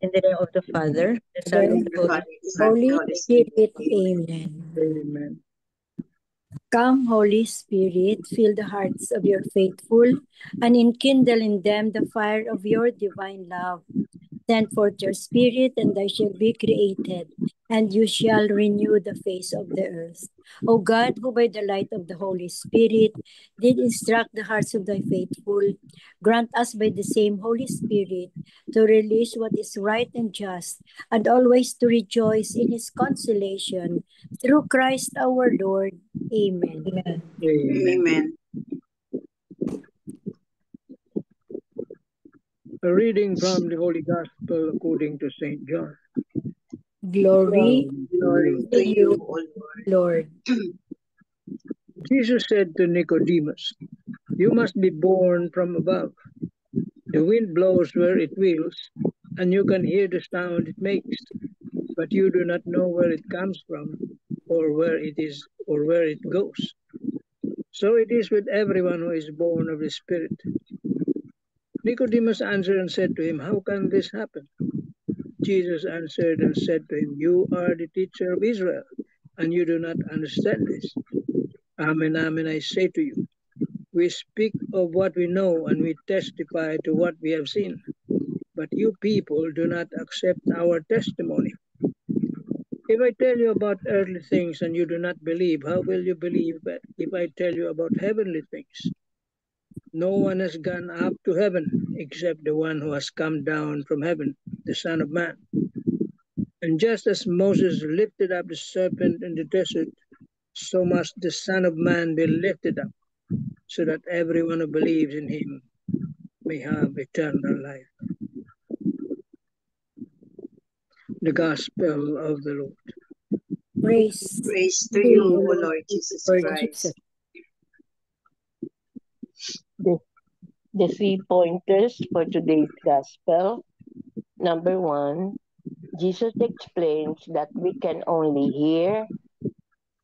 In the name of the Father, the Son, and the Holy Spirit. Amen. Amen. Come, Holy Spirit, fill the hearts of your faithful and enkindle in them the fire of your divine love. Send forth your Spirit, and they shall be created, and you shall renew the face of the earth. O God, who by the light of the Holy Spirit did instruct the hearts of thy faithful, grant us by the same Holy Spirit to release what is right and just, and always to rejoice in his consolation. Through Christ our Lord. Amen. Amen. Amen. A reading from the Holy Gospel according to St. John. Glory to you, O Lord. Jesus said to Nicodemus, "You must be born from above. The wind blows where it wills, and you can hear the sound it makes, but you do not know where it comes from, or where it is, or where it goes. So it is with everyone who is born of the Spirit." Nicodemus answered and said to him, "How can this happen?" Jesus answered and said to him, "You are the teacher of Israel, and you do not understand this. Amen, amen, I say to you, we speak of what we know, and we testify to what we have seen. But you people do not accept our testimony. If I tell you about earthly things and you do not believe, how will you believe if I tell you about heavenly things? No one has gone up to heaven except the one who has come down from heaven, the Son of Man. And just as Moses lifted up the serpent in the desert, so must the Son of Man be lifted up, so that everyone who believes in him may have eternal life. The Gospel of the Lord. Praise to you, O Lord Jesus Lord Christ. Jesus. The 3 pointers for today's Gospel. Number 1, Jesus explains that we can only hear,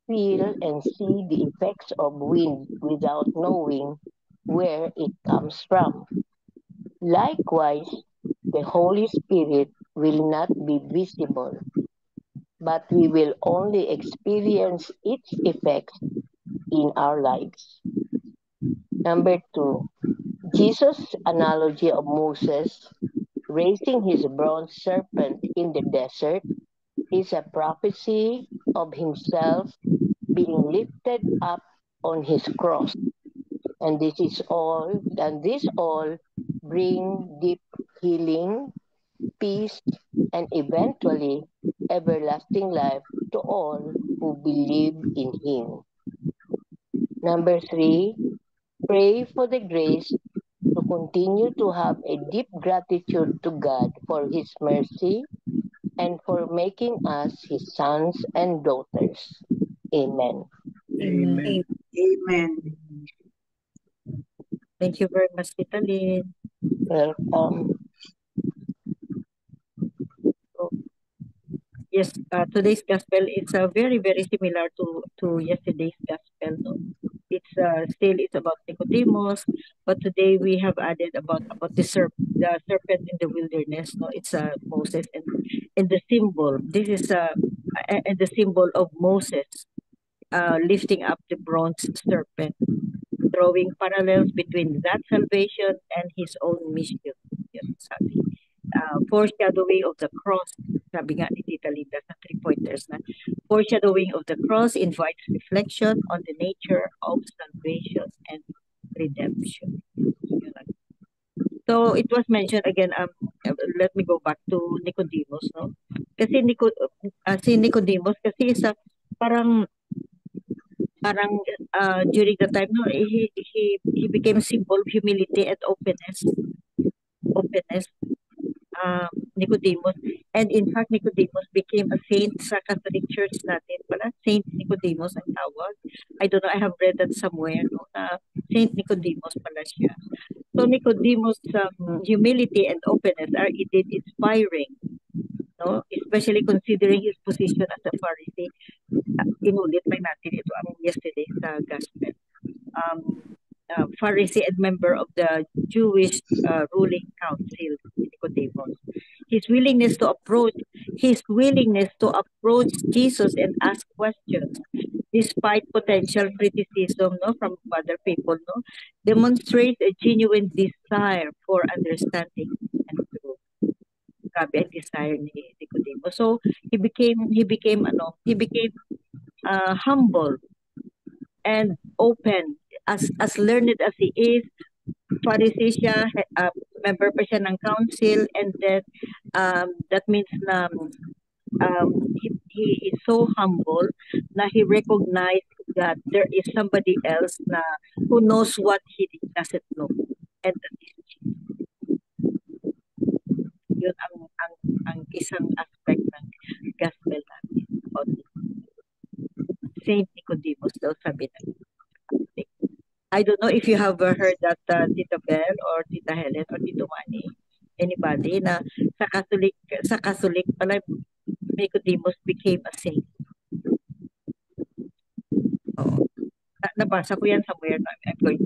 feel, and see the effects of wind without knowing where it comes from. Likewise, the Holy Spirit will not be visible, but we will only experience its effects in our lives. Number 2, Jesus' analogy of Moses raising his bronze serpent in the desert is a prophecy of himself being lifted up on his cross. And this all bring deep healing, peace, and eventually everlasting life to all who believe in him. Number 3, pray for the grace to continue to have a deep gratitude to God for his mercy and for making us his sons and daughters. Amen. Amen. Amen. Thank you very much, Tita Lynn. Welcome. Yes, today's gospel is very, very similar to yesterday's gospel. No? It's about Nicodemus, but today we have added about the serpent in the wilderness. No, it's Moses and the symbol. This is and the symbol of Moses lifting up the bronze serpent, drawing parallels between that salvation and his own mission. Yes, sabi. Foreshadowing of the cross. Sabi nga ni Tita Linda sa 3 pointers na foreshadowing of the cross invites reflection on the nature of salvation and redemption. So it was mentioned again, let me go back to Nicodemus, no? Kasi si Nicodemus kasi isa parang during the time, no, he became a symbol of humility and openness. Nicodemus. And in fact, Nicodemus became a saint sa Catholic Church natin pala. Saint Nicodemus ang tawag. I don't know, I have read that somewhere, no, na Saint Nicodemus pala siya. So Nicodemus' humility and openness are indeed inspiring, no? Especially considering his position as a Pharisee. Inulit lang natin ito ang yesterday sa Gospel. Pharisee and member of the Jewish ruling council, Nicodemus. His willingness to approach Jesus and ask questions, despite potential criticism, no, from other people, no, demonstrates a genuine desire for understanding and truth. Grabe ang desire ni Nicodemus. So he became humble and open, as learned as he is. Pharisee siya, member pa siya ng council, and then that means na he is so humble na he recognized that there is somebody else na who knows what he doesn't know, and that is Jesus. Yun ang isang aspect ng gospel natin about Saint Nicodemus daw, sabi na. I don't know if you have heard that, Tita Bell or Tita Helen or Tito Manny, anybody, na sa Catholic pala, Nicodemus became a saint. Oh. Nabasa ko yan somewhere. I'm going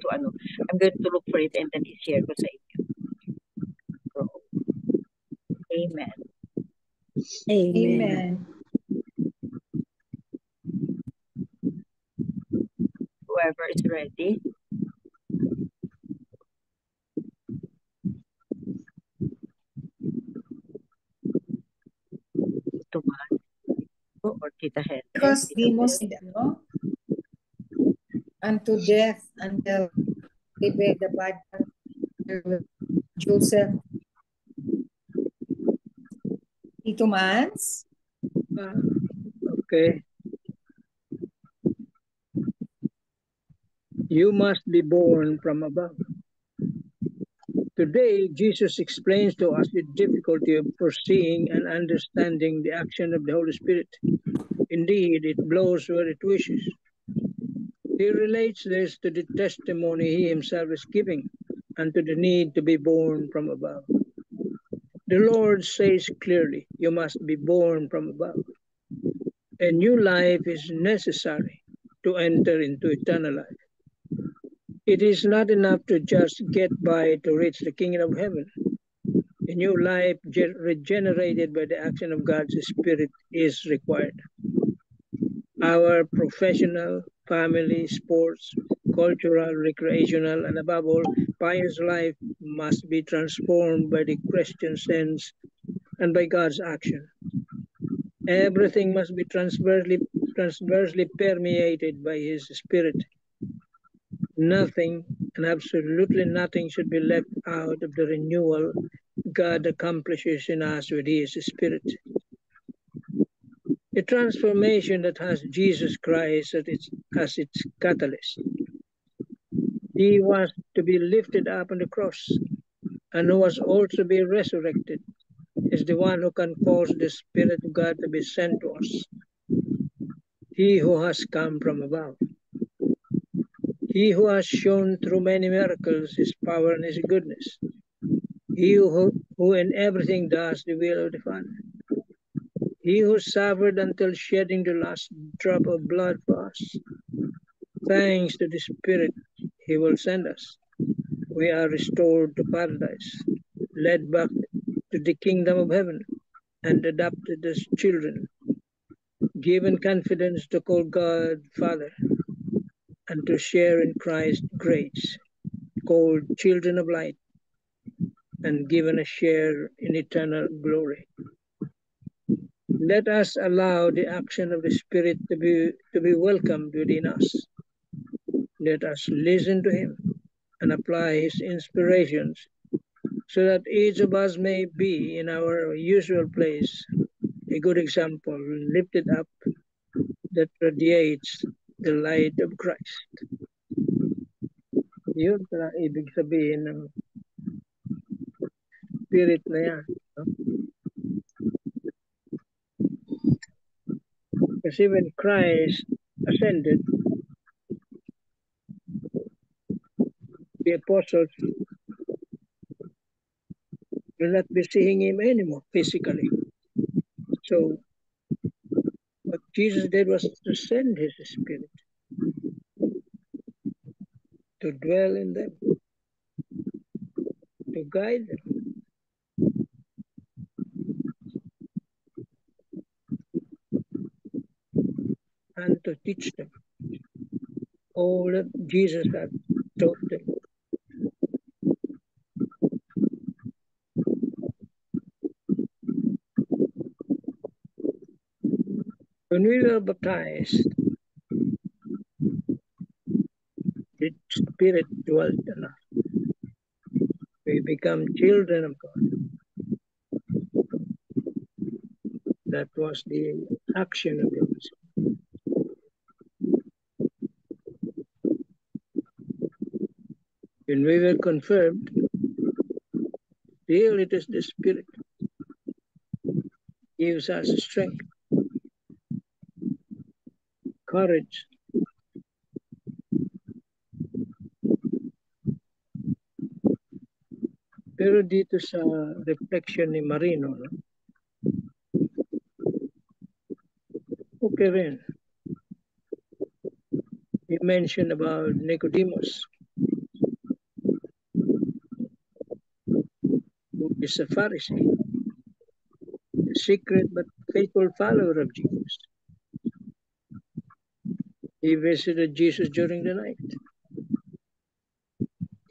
to look for it and then i-share ko sa inyo. So, amen. Amen. Whoever is ready. Tumas or Tita Helen. Because Nicodemus, unto death until he paid the body of Joseph. Tito Mans? Okay. You must be born from above. Today, Jesus explains to us the difficulty of foreseeing and understanding the action of the Holy Spirit. Indeed, it blows where it wishes. He relates this to the testimony he himself is giving and to the need to be born from above. The Lord says clearly, you must be born from above. A new life is necessary to enter into eternal life. It is not enough to just get by to reach the kingdom of heaven. A new life regenerated by the action of God's Spirit is required. Our professional, family, sports, cultural, recreational, and above all, pious life must be transformed by the Christian sense and by God's action. Everything must be transversely permeated by His Spirit. Nothing, and absolutely nothing, should be left out of the renewal God accomplishes in us with His Spirit. A transformation that has Jesus Christ as its catalyst. He was to be lifted up on the cross, and who was also to be resurrected, is the one who can cause the Spirit of God to be sent to us. He who has come from above. He who has shown through many miracles His power and His goodness. He who in everything does the will of the Father. He who suffered until shedding the last drop of blood for us. Thanks to the Spirit He will send us, we are restored to paradise, led back to the kingdom of heaven, and adopted as children, given confidence to call God Father, and to share in Christ's grace, called children of light, and given a share in eternal glory. Let us allow the action of the Spirit to be welcomed within us. Let us listen to Him and apply His inspirations so that each of us may be in our usual place, a good example, lifted up, that radiates the light of Christ. Yun pala ibig sabihin ng Spirit na yan. No? Kasi when Christ ascended, the apostles will not be seeing Him anymore physically. So what Jesus did was to send His Spirit to dwell in them, to guide them. And to teach them all that Jesus had taught them. When we were baptized, the Spirit dwelt in us. We become children of God. That was the action of the Holy Spirit. When we were confirmed, still it is the Spirit gives us strength, courage. Pero dito sa reflection ni Marino, no? Okay rin. He mentioned about Nicodemus, who is a Pharisee, a secret but faithful follower of Jesus. He visited Jesus during the night.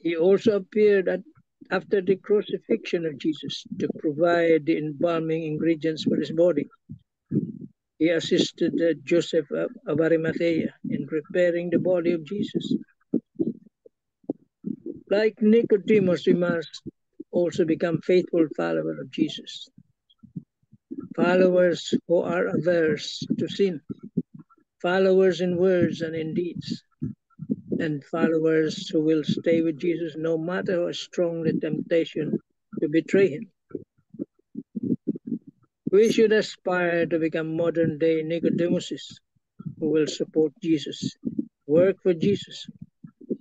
He also appeared after the crucifixion of Jesus to provide the embalming ingredients for his body. He assisted Joseph of Arimathea in preparing the body of Jesus. Like Nicodemus, we must also become faithful followers of Jesus. Followers who are averse to sin. Followers in words and in deeds. And followers who will stay with Jesus no matter how strong the temptation to betray him. We should aspire to become modern-day Nicodemuses who will support Jesus, work for Jesus,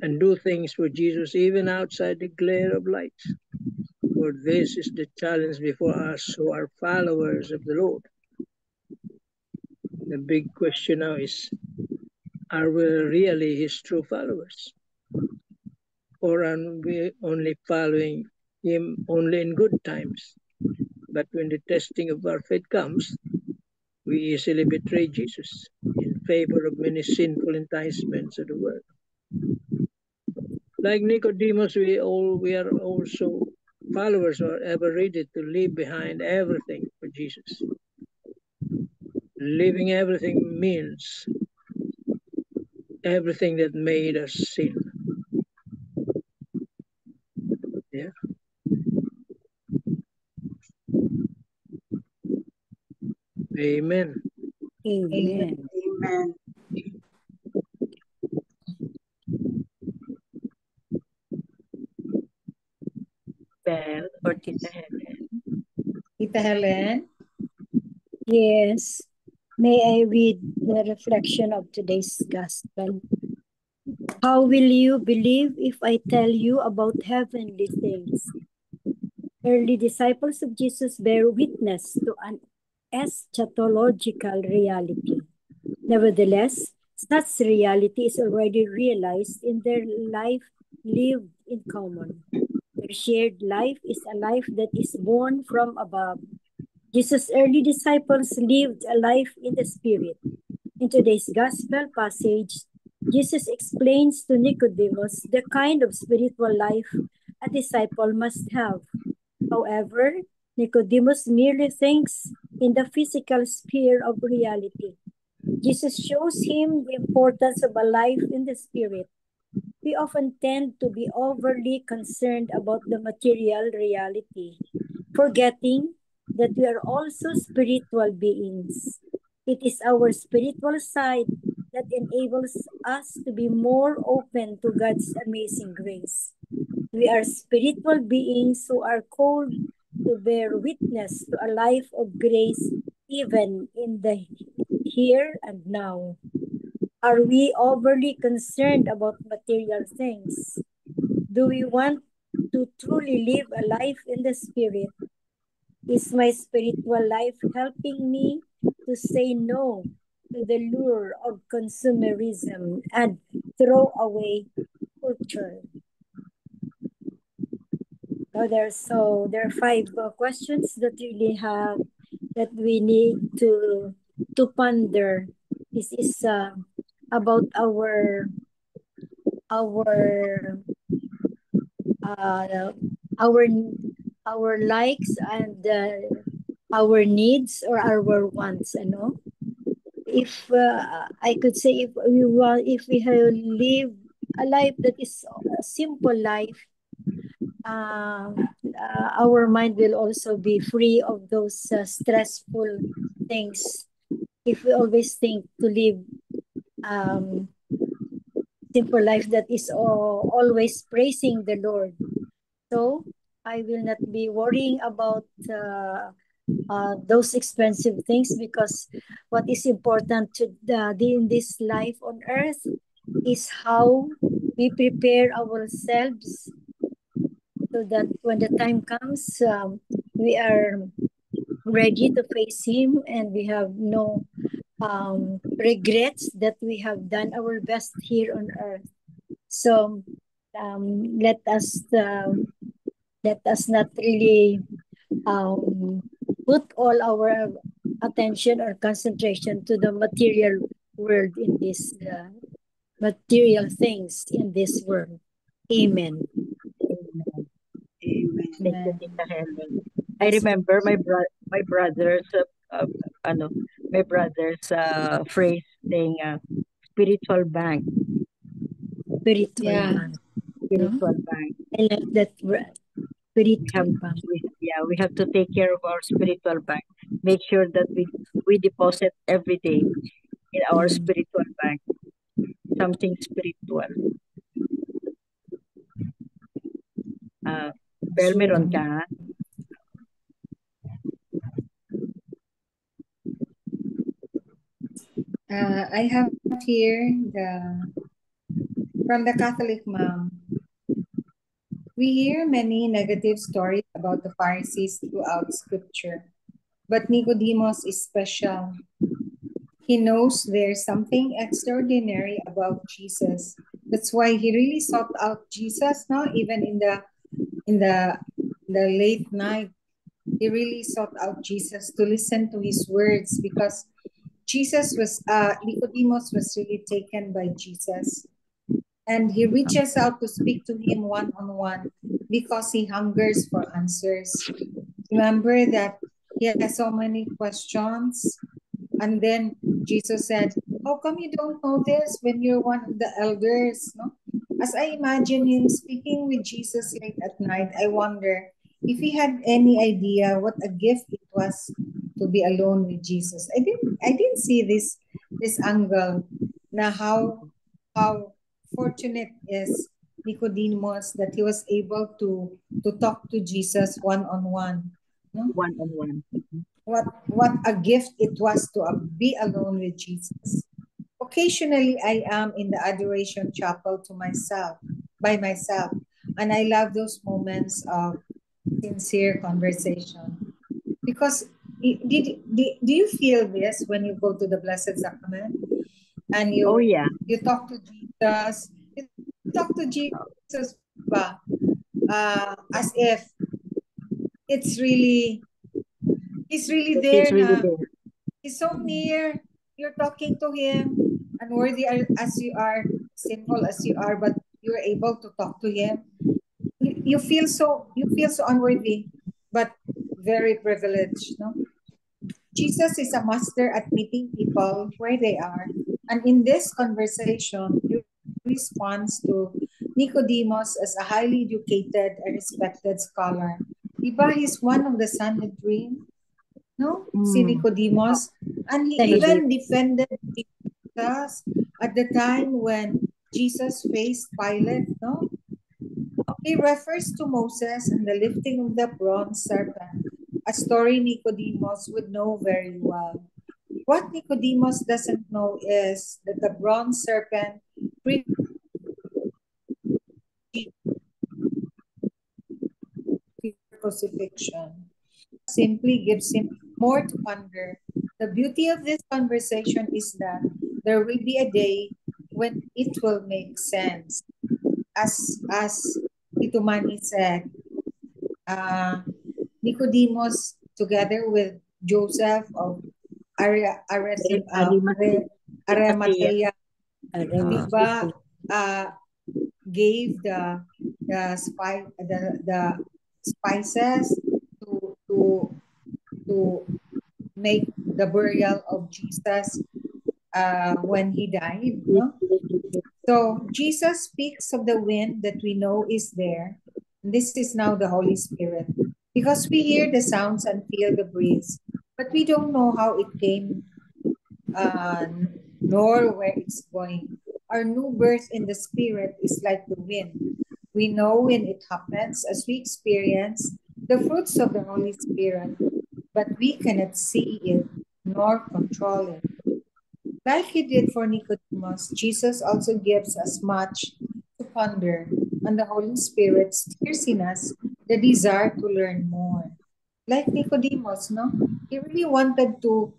and do things for Jesus even outside the glare of lights. For this is the challenge before us who are followers of the Lord. The big question now is, are we really his true followers? Or are we only following him only in good times? But when the testing of our faith comes, we easily betray Jesus in favor of many sinful enticements of the world. Like Nicodemus, we are also followers who are ever ready to leave behind everything for Jesus. Leaving everything means everything that made us sin. Yeah. Amen. Amen. Amen. Belle or Tita Helen? Tita Helen? Yes. May I read the reflection of today's gospel? How will you believe if I tell you about heavenly things? Early disciples of Jesus bear witness to an eschatological reality. Nevertheless, such reality is already realized in their life lived in common. Their shared life is a life that is born from above. Jesus' early disciples lived a life in the Spirit. In today's gospel passage, Jesus explains to Nicodemus the kind of spiritual life a disciple must have. However, Nicodemus merely thinks in the physical sphere of reality. Jesus shows him the importance of a life in the Spirit. We often tend to be overly concerned about the material reality, forgetting that we are also spiritual beings. It is our spiritual side that enables us to be more open to God's amazing grace. We are spiritual beings who are called to bear witness to a life of grace even in the here and now. Are we overly concerned about material things? Do we want to truly live a life in the Spirit? Is my spiritual life helping me to say no to the lure of consumerism and throw away culture. There are 5 questions that really have that we need to ponder. This is about our uh, our our likes and our needs or our wants. Ano? If I could say, if we have live a life that is a simple life, our mind will also be free of those stressful things. If we always think to live um, simple life that is always praising the Lord, so I will not be worrying about those expensive things, because what is important to in this life on earth is how we prepare ourselves so that when the time comes, we are ready to face Him and we have no regrets that we have done our best here on earth. So let us not really put all our attention or concentration to the material world in this material things in this world. Amen. Amen. Thank you, Tita Helen. I remember my brother's ano, my brother's phrase saying spiritual bank, Spiritual Yeah. bank. spiritual bank. I like that word. We have Spiritual bank. we have to take care of our spiritual bank. Make sure that we deposit every day in our spiritual bank something spiritual. Bel, meron ka? I have here from the Catholic mom. We hear many negative stories about the Pharisees throughout Scripture, but Nicodemus is special. He knows there's something extraordinary about Jesus. That's why he really sought out Jesus, no? Even in the late night, he really sought out Jesus to listen to his words, because Nicodemus was really taken by Jesus. And he reaches out to speak to him one-on-one because he hungers for answers. Remember that he has so many questions. And then Jesus said, how come you don't know this when you're one of the elders? No? As I imagine him speaking with Jesus late at night, I wonder if he had any idea what a gift it was to be alone with Jesus. I didn't see this angle. Now how fortunate is Nicodemus that he was able to talk to Jesus one-on-one. No? One-on-one. What a gift it was to be alone with Jesus. Occasionally, I am in the adoration chapel by myself, and I love those moments of sincere conversation. Because do you feel this when you go to the Blessed Sacrament and Oh yeah. you talk to Jesus, ba, as if it's really he's really there He's really na. there. He's so near. You're talking to him, unworthy as you are, sinful as you are, but you're able to talk to him. You feel so unworthy, but very privileged. No, Jesus is a master at meeting people where they are, and in this conversation, he responds to Nicodemus as a highly educated and respected scholar. Diba, he's one of the Sanhedrin, no? Si Nicodemus. And he even defended Jesus at the time when Jesus faced Pilate, no? He refers to Moses and the lifting of the bronze serpent, a story Nicodemus would know very well. What Nicodemus doesn't know is that the bronze serpent crucifixion simply gives him more to ponder. The beauty of this conversation is that there will be a day when it will make sense. as Tito Manny said, Nicodemus together with Joseph of Arimathea. Arimathea, Aram- diba, gave the spices to make the burial of Jesus when he died. No? So Jesus speaks of the wind that we know is there. This is now the Holy Spirit. Because we hear the sounds and feel the breeze, but we don't know how it came, nor where it's going. Our new birth in the Spirit is like the wind. We know when it happens as we experience the fruits of the Holy Spirit, but we cannot see it nor control it. Like he did for Nicodemus, Jesus also gives us much to ponder, and the Holy Spirit stirs in us the desire to learn more. Like Nicodemus, no? He really wanted to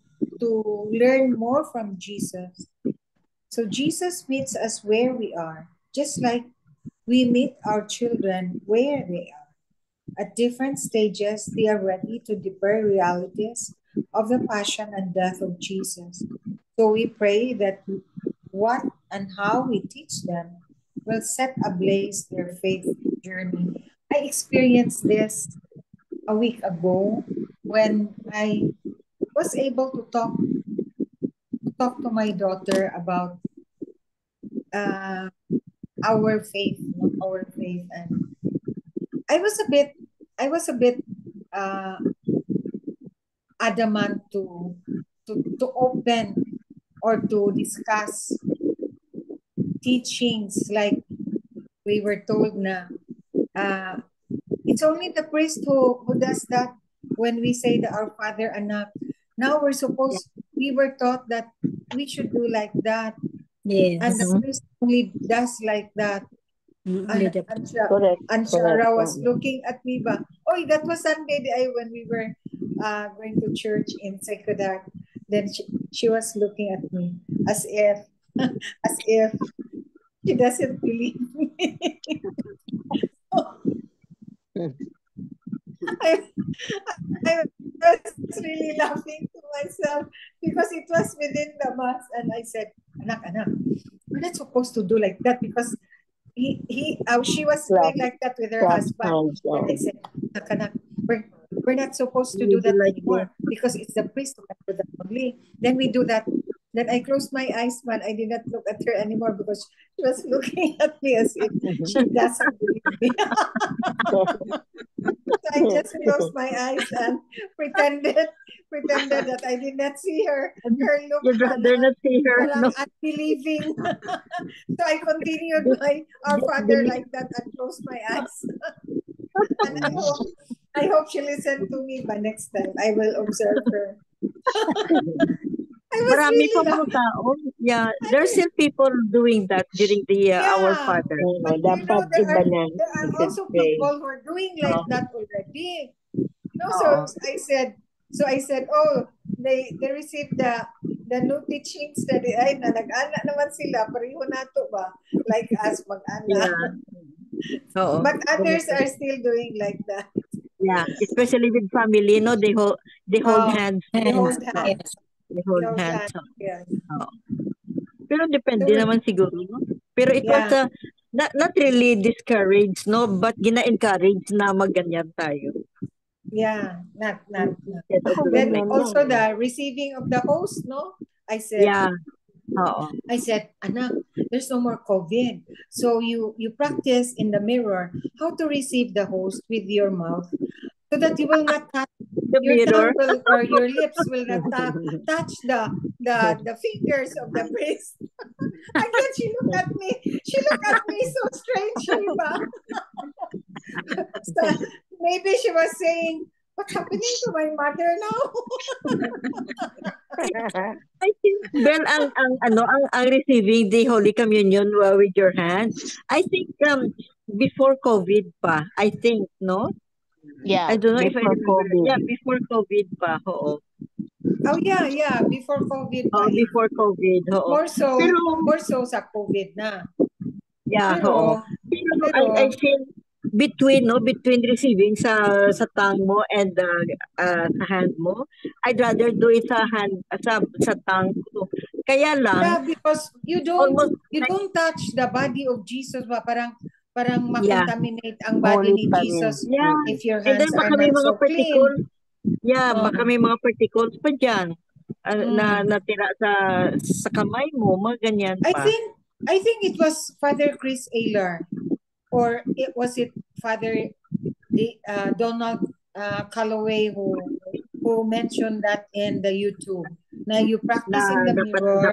learn more from Jesus. So Jesus meets us where we are, just like we meet our children where they are. At different stages, they are ready to deeper realities of the passion and death of Jesus. So we pray that what and how we teach them will set ablaze their faith journey. I experienced this a week ago when I was able to talk to my daughter about uh, our faith, and I was a bit uh, adamant to open or to discuss teachings like we were told na it's only the priest who does that when we say the Our Father Anak. Now we were taught that we should do like that, and the Yes. priest only does like that. Only the Correct. And Shara was looking at me ba. Oh, that was Sunday when we were going to church in Sekodak. Then she was looking at me as if she doesn't believe me. I was really laughing to myself because it was within the mass, and I said, "Anak, we're not supposed to do like that because she was doing like that with her husband." And I said, "Anak, we're not supposed to do that anymore because it's the priest who can do that only. Then we do that." Then I closed my eyes, but I did not look at her anymore because she was looking at me as if she doesn't believe me. So I just closed my eyes and pretended that I did not see her look. You'd rather not see her, Parang no? unbelieving. So I continued Our Father like that and closed my eyes. And I hope she listened to me, but next time I will observe her. I was Marami really pa mga laughing. tao. Yeah, there's still people doing that during the Our Yeah. Father. But you know, Dapat iba na. there are We should also pray. people who are doing like that already. No, Oo. so I said, oh, they received the new teachings that ay nag-ana naman sila, pareho nato ba? Like us mag-ana. Yeah. Oo. But others are still doing like that. Yeah, especially with family, no, they hold hands. They hold hands. hands. Yes. They They hold hold hands. hands. Yes. Oo. Pero depende So, naman siguro, no? Pero it was yeah. not really discouraged, no, but gina-encourage na magganyan tayo. Yeah, not. Instead of doing Then like also the receiving of the host, no? I said, yeah. Oo. Anak, there's no more COVID. So you practice in the mirror how to receive the host with your mouth so that you will not touch The your mirror. tongue or your lips will not touch the fingers of the priest. Again, she looked at me. She looked at me so strangely, ba? So maybe she was saying, what's happening to my mother now? I think, well, ang receiving the Holy Communion with your hand, I think before COVID pa, I think, no? Yeah, I don't know if I before remember. COVID. Yeah, before COVID pa, oo. Oh yeah, before COVID pa. Before COVID, oo. More so Pero, sa COVID na. yeah, Pero, oo. I feel between receiving sa tongue mo and sa hand mo, I'd rather do it sa tongue ko. Kaya lang, Yeah, because you don't almost touch the body of Jesus ba? Parang Yeah. makontaminate ang body ni Holy Jesus yeah. if your And then hands are baka may not mga so particles, clean. baka may mga particles pa dyan na Mm. natira sa kamay mo, mga ganyan I pa. think it was Father Chris Ayler, or was it Father Donald Calloway who mentioned that in the YouTube. Na you practice in the mirror,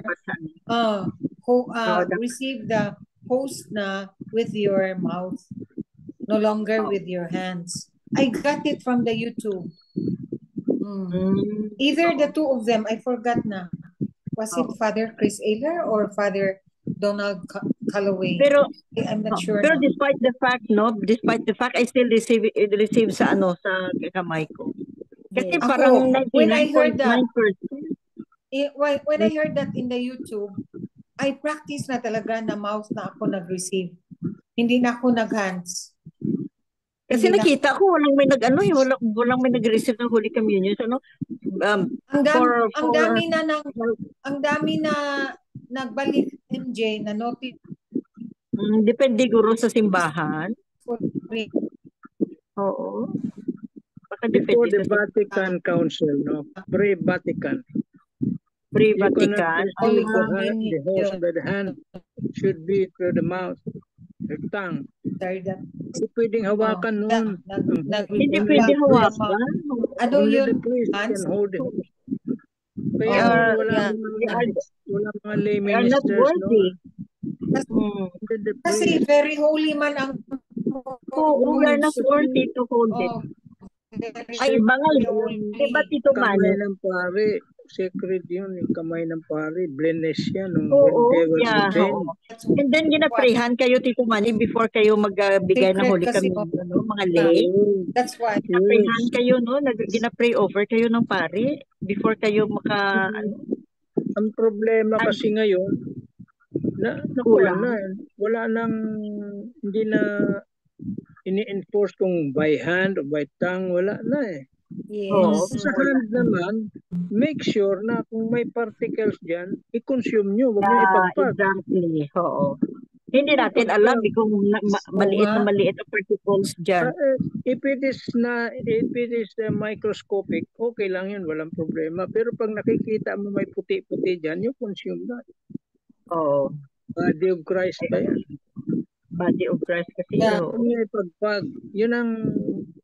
receive the host na with your mouth, no longer with your hands. I got it from the YouTube. Either the two of them, I forgot na. Was it Father Chris Ayler or Father Donald Calloway? Pero I'm not sure. Pero despite the fact, I still receive sa kamay ko. Kasi Ako, parang when I heard 99.9%. When I heard that in the YouTube, I practice na talaga na mouth na ako nag-receive. Hindi na ako nag-hands. Kasi nakita ko walang may walang may nag-receive ng Holy Communion. So, ang dami na nagbalik MJ na notice. Depende guro sa simbahan. Oo. Before the Vatican Council, no? Pre-Vatican. Pre-Vatican. The host by the hand should be through the mouth, the tongue. Hindi pwedeng hawakan noon. Hindi pwedeng hawakan. Only the priest can hold it. Kaya wala mga lay ministers, no? Kasi very holy man ang we are not worthy to hold it. Ay, iba nga yun. Diba, Tito Manny? Kamay ng pare, sacred yun, yung kamay ng pare, blemish yan. And then, ginaprehan kayo, Tito Manny, before kayo magbigay ng Holy Communion, no? Mga lay. That's why. Ginaprehan kayo, no? Ginapray over kayo ng pare before kayo Ang problema kasi ngayon, wala nang, hindi na ini-enforce kung by hand or by tongue, wala na eh. Yes. Sa hand naman, make sure na kung may particles dyan, i-consume nyo, huwag nyo ipagpag. Exactly, oo. Hindi natin alam kung maliit na particles dyan. If it is microscopic, okay lang yun, walang problema. Pero pag nakikita mo may puti-puti dyan, you consume that. Oo. Body of Christ ba yan? Body of Christ kasi. Pagpag, yun ang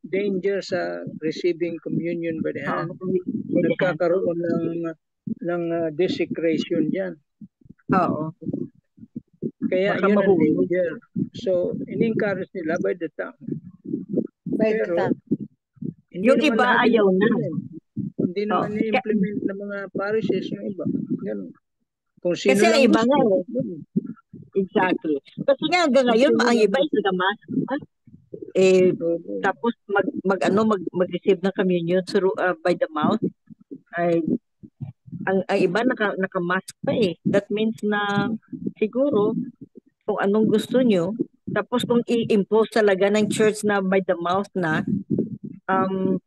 danger sa receiving communion by the hand. Nagkakaroon ng desecration dyan. Oo. Kaya yun ang danger. So, in-encourage nila by the tongue. Pero, yung iba ayaw na. Hindi naman i-implement ng mga parishes yung iba. Ganun. Kung sino kasi ang iba nga Exactly. Kasi nga hanggang ngayon, ang iba is nagamask. Tapos mag-receive ng communion through by the mouth. Ang iba naka-mask pa eh. That means na siguro kung anong gusto nyo, tapos kung i-impose talaga ng church na by the mouth na,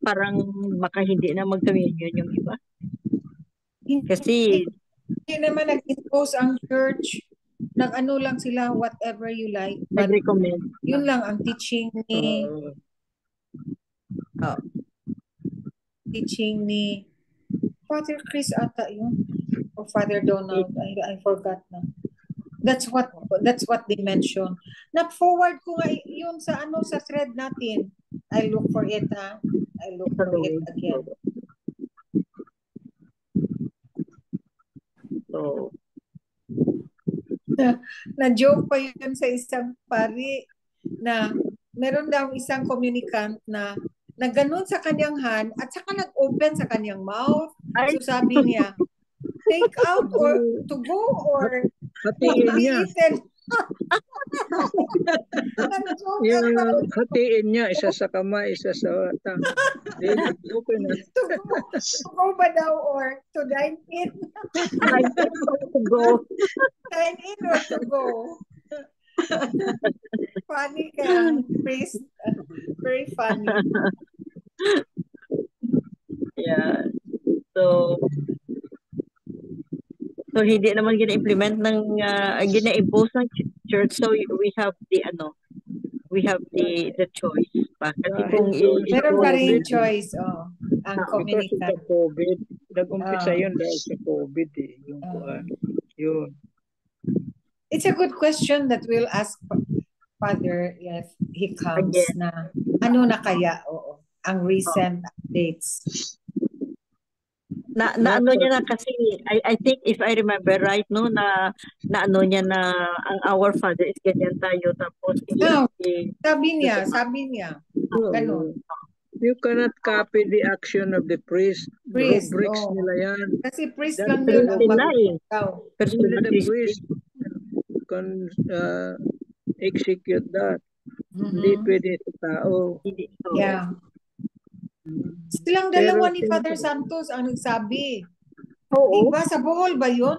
parang baka hindi na mag-communion yung iba. Kasi hindi naman nag-impose ang church. Nag-ano lang sila, whatever you like. Nag-recommend. Yun lang ang teaching ni Father Chris ata yun. O Father Donald. I forgot na. That's what they mentioned. Na-forward ko nga yun sa thread natin. I look for it, ha? I look for it again. So, na-joke pa yun sa isang pari na meron daw isang communicant na ganun sa kanyang hand at saka nag-open sa kanyang mouth. So sabi niya, take out or to go or hatiin niya. Hatiin niya, isa sa kamay, isa sa tang. To go ba daw or to dine in? to go. Dine in or to go? Funny kaya ang priest. Very funny. Yeah. So hindi naman gina-implement ng gina-impose ng church. So we have the choice pa. Kasi Dahil kung doon sa Meron pa rin COVID, choice, ang because of the communicant. COVID, nag-umpisa Ah. yun dahil sa COVID eh. Yung kuwan. Yun. It's a good question that we'll ask Father if he comes Again. na ano na kaya, ang recent updates. na ano niya na kasi I think if I remember right no na ano niya na ang our father is ganyan tayo tapos No, sabi niya, ganun. You cannot copy the action of the priest. Priest, Rubrics oo. nila yan. Kasi priest That lang priest yun ang nila eh. mag-ikaw. Only the priest can execute that. Hindi pwede sa tao. Yeah. Silang dalawa ni Father Santos ang nagsabi. Oo. Diba sa Bohol ba yun?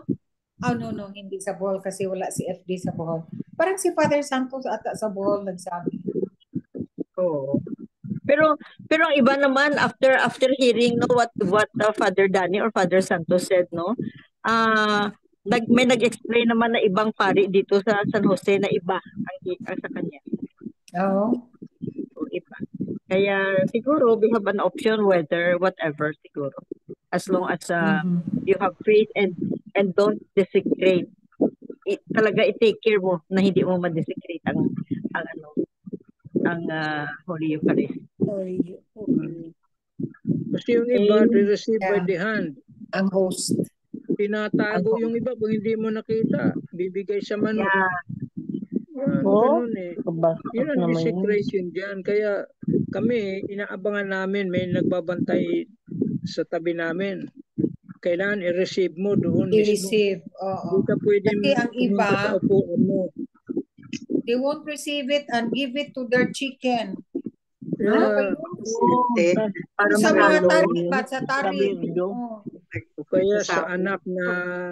No, hindi sa Bohol kasi wala si FD sa Bohol. Parang si Father Santos ata sa Bohol nagsabi. Oo. Pero ang iba naman after hearing no what Father Danny or Father Santos said no, may nag-explain naman na ibang pari dito sa San Jose na iba ang sa kanya. Oo. Iba. Kaya siguro we have an option whatever siguro. As long as you have faith and don't desecrate. Talaga i-take care mo na hindi mo ma-desecrate ang Holy Eucharist. Kasi yung iba receive by the hand. Ang host. Tinatago yung iba kung hindi mo nakita. Bibigay sa manok. Yeah. Ganun eh. Yun ang naman desecration dyan. Kaya kami, inaabangan namin, may nagbabantay sa tabi namin. Kailangan i-receive mo doon mismo. I-receive, oo. Hindi ka pwedeng Kasi ang iba, pumunta sa upuan mo. they won't receive it and give it to their chicken. Yeah. Para Sa mga manalo. tari ba? Sa tari. O kaya sa anak na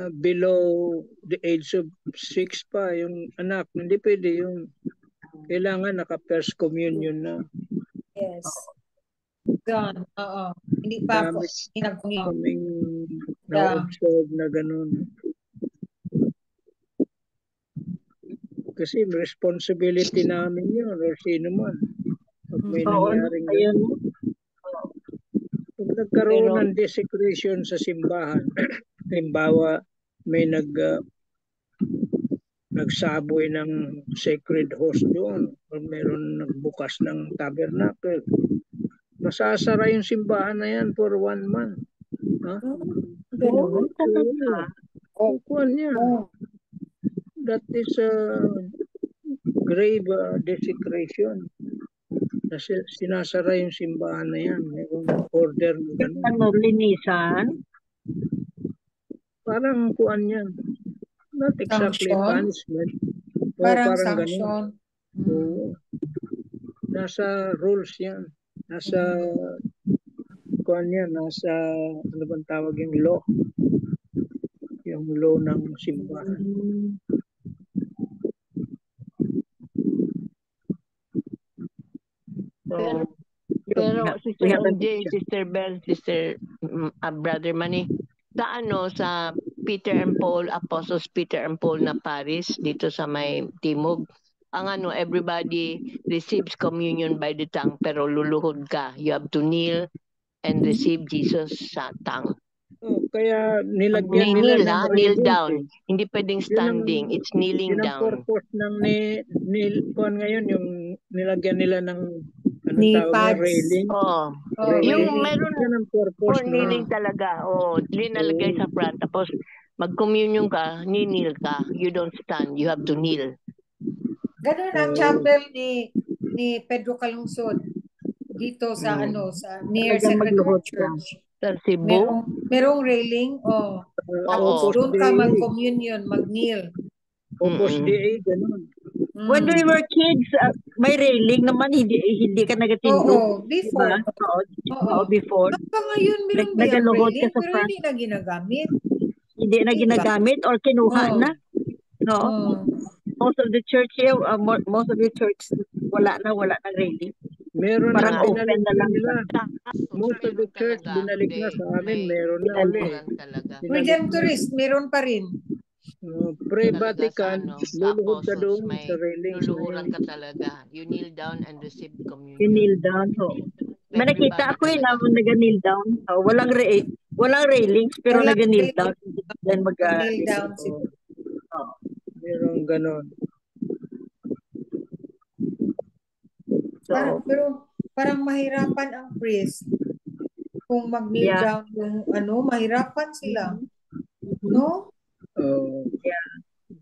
below the age of 6 pa, yung anak, hindi pwede yung kailangan naka-first communion na. Yes. Gone. Oo. Hindi pa ako inag-communion. Kaming na-observe na ganun. Kasi responsibility namin yun or sino man. Pag may nangyaring ganun. Pag nagkaroon ng desecration sa simbahan, halimbawa may nagsaboy ng sacred host doon o meron nagbukas ng tabernacle, masasara yung simbahan na yan for 1 month. Ganun talaga. Kukuhan yan. That is a grave desecration. Kasi sinasara yung simbahan na yan. Mayroong order na gano'n. Ano, linisan? Parang kuan yan. Not exactly punishment. Parang sanction. Oo. Nasa rules yan. Nasa kuan yan. Nasa ano bang tawag yung law? Yung law ng simbahan. Pero Sister MJ, Sister Bell, Sister Brother Manny, sa Peter and Paul, Apostles Peter and Paul na Paris, dito sa may Timog, everybody receives communion by the tongue, pero luluhod ka. You have to kneel and receive Jesus sa tongue. Kaya nilagyan nila ng kneel down. Hindi pwedeng standing. It's kneeling down. down. Yun ang purpose ng kuan ngayon, yung nilagyan nila ng railing. Yung meron for kneeling talaga. Linalagay sa front. Tapos mag-communion ka, kneel ka. You don't stand. You have to kneel. Ganun ang chapel ni Pedro Calungsod dito sa near Sacred Heart Church. Sa Cebu? Merong railing. Tapos doon ka mag-communion, mag-kneel. Opus Dei, ganun. When we were kids, may railing naman, hindi ka nagatindog. Before. Before. Hanggang ngayon, meron ba yung railing? Pero hindi na ginagamit. Hindi na ginagamit or kinuha na. No? most of the church here, most of the church, wala na railing. Meron Parang na, open binalik na na lang. nila. Kaso, Most of the meron church, talaga. binalik na Hindi, sa amin, may meron na uli. kulang talaga. Binalik na. Redemptorist, meron pa rin. Talaga sa Pre-Vatican, ano, sa luluhod ka apostles, doon may sa railings na luluhuran yun. ka talaga. You kneel down and receive You communion. kneel down. So, may nakita Everybody ako yun talaga. na nag-kneel down. So, walang railings, pero Walang nag-kneel railing. down. Then Kneel down si Merong ganon. So, pero parang mahirapan ang priest. Kung mag-kneel Yeah. down yung mahirapan sila. No? yeah.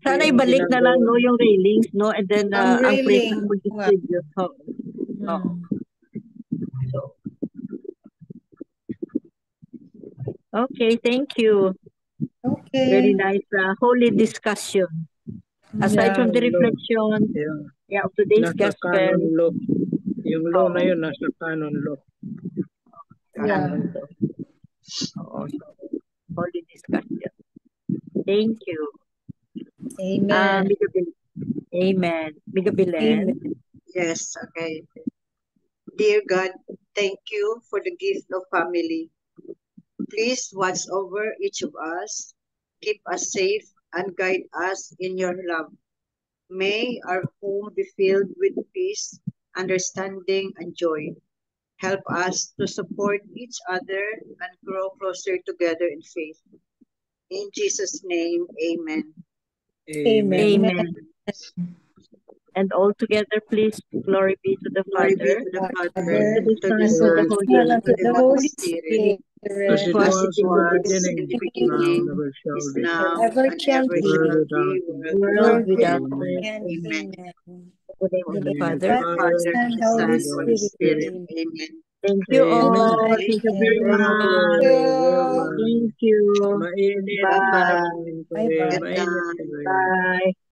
Sana ibalik na lang no yung railings, no? And then Ang ang priest railing. ang mag-distribute. Oh. So, okay, thank you. Okay. Very nice holy discussion. Aside from the reflection of today's Nasa gospel. canon law. Yung law na yun, nasa canon law. Canon law. Oo. Holy discussion. Thank you. Amen. Amen. Bigabilen. Yes, okay. Dear God, thank you for the gift of family. Please watch over each of us, keep us safe, and guide us in your love. May our home be filled with peace, understanding, and joy. Help us to support each other and grow closer together in faith. In Jesus' name, amen. Amen. Amen. And all together, please, glory be to the Glory be Father, to the Father, to the to Son, the and to Son, the Holy and to the Holy Spirit, As it as was it in the was beginning, in the now beginning, and ever shall is be. now, Ever and shall ever be. shall be, world without Amen. end. Amen. In the name of the Father. Father, and the Son, Holy and Holy Spirit. Spirit. Amen. Thank you all. Amen. Thank you very Thank much. you. Bye-bye. Thank you. Mainit Bye. ang panahon ko Bye-bye. Mainit. Bye.